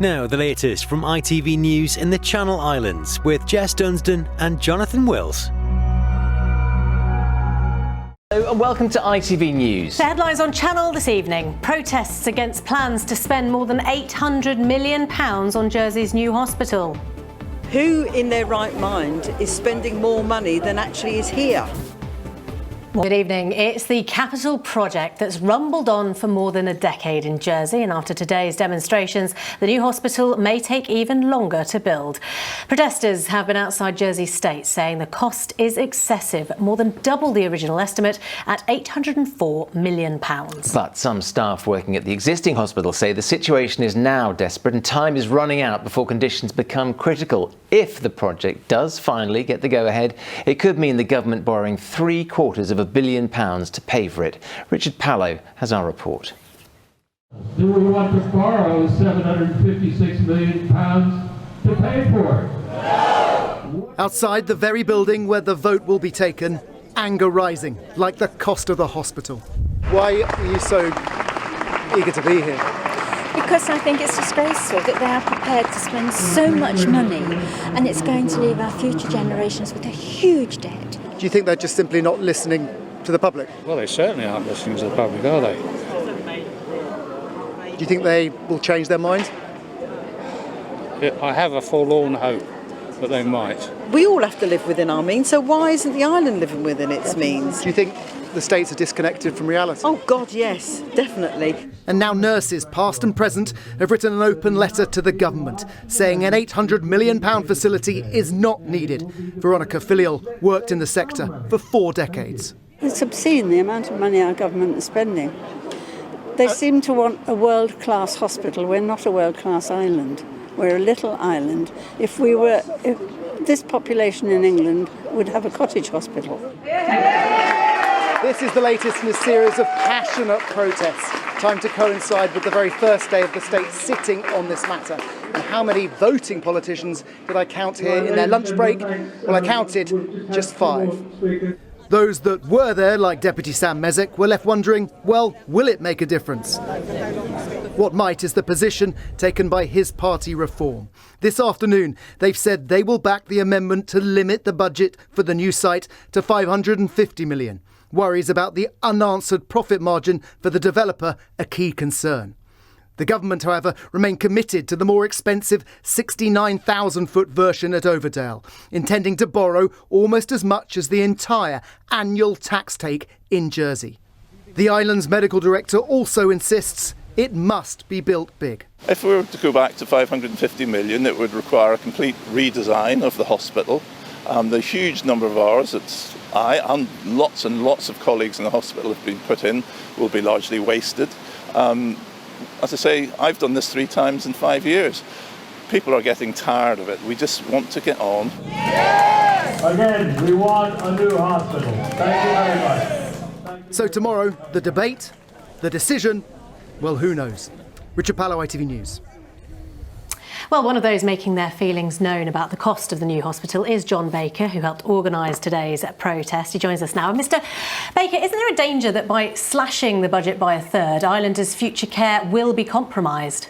Now, the latest from ITV News in the Channel Islands with Jess Dunstan and Jonathan Wills. Hello and welcome to ITV News. The headlines on Channel this evening. Protests against plans to spend more than £800 million on Jersey's new hospital. Who in their right mind is spending more money than actually is here? Good evening. It's the capital project that's rumbled on for more than a decade in Jersey, and after today's demonstrations, the new hospital may take even longer to build. Protesters have been outside Jersey State saying the cost is excessive, more than double the original estimate at £804 million. But some staff working at the existing hospital say the situation is now desperate and time is running out before conditions become critical. If the project does finally get the go-ahead, it could mean the government borrowing £750 million to pay for it. Richard Pallow has our report. Do we want to borrow £756 million to pay for it? No! Outside the very building where the vote will be taken, anger rising, like the cost of the hospital. Why are you so eager to be here? Because I think it's disgraceful that they are prepared to spend so much money and it's going to leave our future generations with a huge debt. Do you think they're just simply not listening to the public? Well, they certainly aren't listening to the public, are they? Do you think they will change their minds? I have a forlorn hope that they might. We all have to live within our means, so why isn't the island living within its means? Do you think the states are disconnected from reality? Oh God, yes, definitely. And now nurses, past and present, have written an open letter to the government saying an £800 million facility is not needed. Veronica Filial worked in the sector for 4 decades. It's obscene, the amount of money our government is spending. They seem to want a world-class hospital. We're not a world-class island. We're a little island. If this population in England would have a cottage hospital. This is the latest in a series of passionate protests, time to coincide with the very first day of the state sitting on this matter. And how many voting politicians did I count here in their lunch break? Well, I counted just 5. Those that were there, like Deputy Sam Mezek, were left wondering, well, will it make a difference? What might is the position taken by his party Reform. This afternoon, they've said they will back the amendment to limit the budget for the new site to £550 million. Worries about the unanswered profit margin for the developer a key concern. The government, however, remain committed to the more expensive 69,000-foot version at Overdale, intending to borrow almost as much as the entire annual tax take in Jersey. The island's medical director also insists it must be built big. If we were to go back to 550 million, it would require a complete redesign of the hospital. The huge number of hours that I and lots of colleagues in the hospital have been put in will be largely wasted. As I say, I've done this 3 times in 5 years. People are getting tired of it. We just want to get on. Yes! Again, we want a new hospital. Thank you very much. So tomorrow, the debate, the decision, well, who knows? Richard Pallow, ITV News. Well, one of those making their feelings known about the cost of the new hospital is John Baker, who helped organise today's protest. He joins us now. Mr. Baker, isn't there a danger that by slashing the budget by a third, Islanders' future care will be compromised?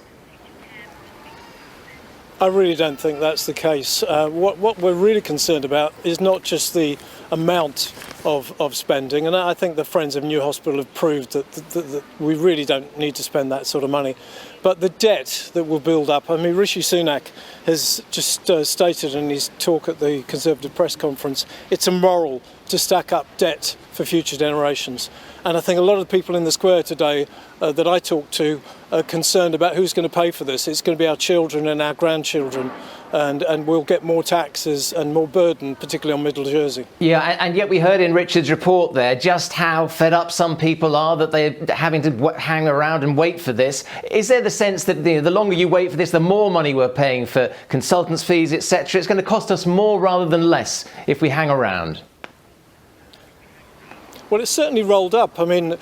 I really don't think that's the case. What we're really concerned about is not just the amount of spending, and I think the Friends of New Hospital have proved that we really don't need to spend that sort of money, but the debt that will build up. I mean, Rishi Sunak has just stated in his talk at the Conservative press conference, it's immoral to stack up debt for future generations. And I think a lot of the people in the square today that I talked to are concerned about who's going to pay for this. It's going to be our children and our grandchildren, and we'll get more taxes and more burden, particularly on Middle Jersey. Yeah, and yet we heard in Richard's report there just how fed up some people are that they're having to hang around and wait for this. Is there the sense that the longer you wait for this, the more money we're paying for consultants' fees, etc.? It's going to cost us more rather than less if we hang around? Well, it's certainly rolled up. I mean,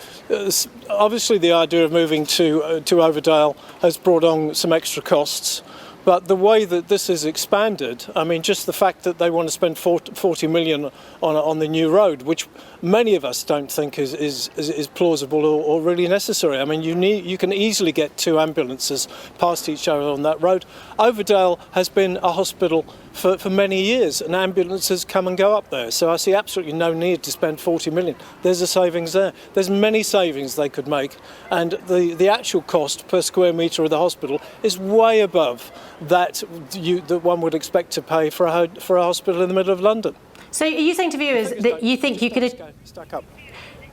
obviously the idea of moving to Overdale has brought on some extra costs, But the way that this is expanded, I mean, just the fact that they want to spend 40 million on the new road, which many of us don't think is plausible or really necessary. I mean, you can easily get 2 ambulances past each other on that road. Overdale has been a hospital for many years, and ambulances come and go up there. So I see absolutely no need to spend 40 million. There's a savings there. There's many savings they could make, and the actual cost per square metre of the hospital is way above that one would expect to pay for a hospital in the middle of London. So are you saying to viewers that you think you could... Stack up.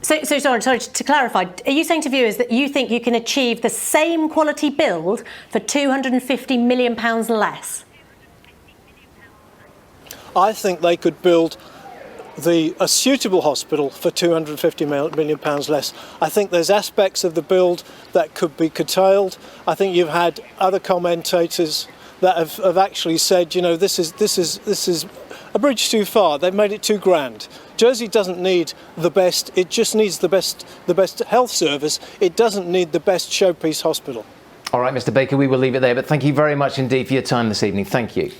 So sorry, to clarify, are you saying to viewers that you think you can achieve the same quality build for £250 million less? I think they could build a suitable hospital for £250 million less. I think there's aspects of the build that could be curtailed. I think you've had other commentators that have actually said, you know, this is a bridge too far. They've made it too grand. Jersey doesn't need the best. It just needs the best health service. It doesn't need the best showpiece hospital. All right, Mr. Baker, we will leave it there. But thank you very much indeed for your time this evening. Thank you.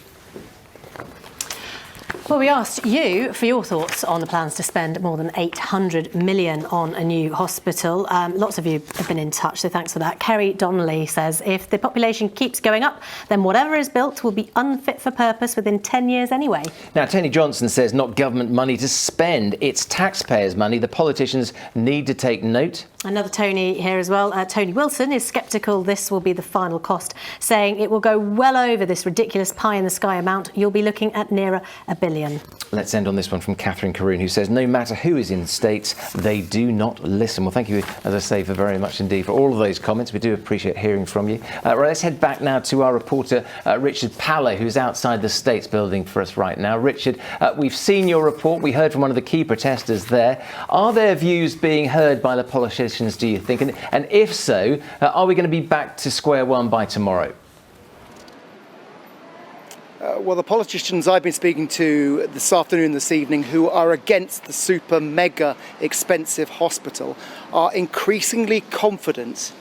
Well, we asked you for your thoughts on the plans to spend more than 800 million on a new hospital. Lots of you have been in touch, so thanks for that. Kerry Donnelly says, if the population keeps going up, then whatever is built will be unfit for purpose within 10 years anyway. Now, Tony Johnson says not government money to spend, it's taxpayers' money. The politicians need to take note. Another Tony here as well. Tony Wilson is sceptical this will be the final cost, saying it will go well over this ridiculous pie-in-the-sky amount. You'll be looking at nearer £1 billion. Let's end on this one from Catherine Caroon, who says, no matter who is in states, they do not listen. Well, thank you, as I say, for very much indeed for all of those comments. We do appreciate hearing from you. Right, let's head back now to our reporter, Richard Paller, who's outside the States building for us right now. Richard, we've seen your report. We heard from one of the key protesters there. Are their views being heard by the politicians, do you think? And if so, are we going to be back to square one by tomorrow? Well, the politicians I've been speaking to this afternoon, this evening, who are against the super mega expensive hospital, are increasingly confident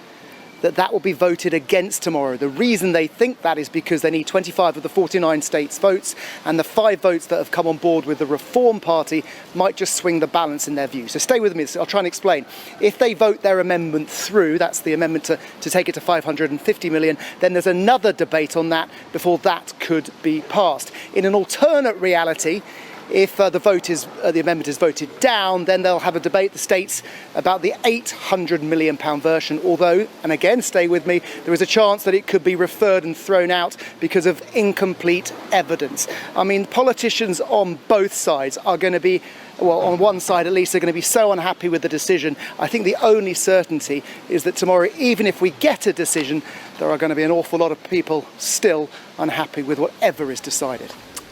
that will be voted against tomorrow. The reason they think that is because they need 25 of the 49 states' votes, and the 5 votes that have come on board with the Reform Party might just swing the balance in their view. So stay with me, I'll try and explain. If they vote their amendment through, that's the amendment to take it to 550 million, then there's another debate on that before that could be passed. In an alternate reality, if the amendment is voted down, then they'll have a debate, the states, about the £800 million version. Although, and again, stay with me, there is a chance that it could be referred and thrown out because of incomplete evidence. I mean, politicians on both sides are going to be, well, on one side at least, they're going to be so unhappy with the decision. I think the only certainty is that tomorrow, even if we get a decision, there are going to be an awful lot of people still unhappy with whatever is decided.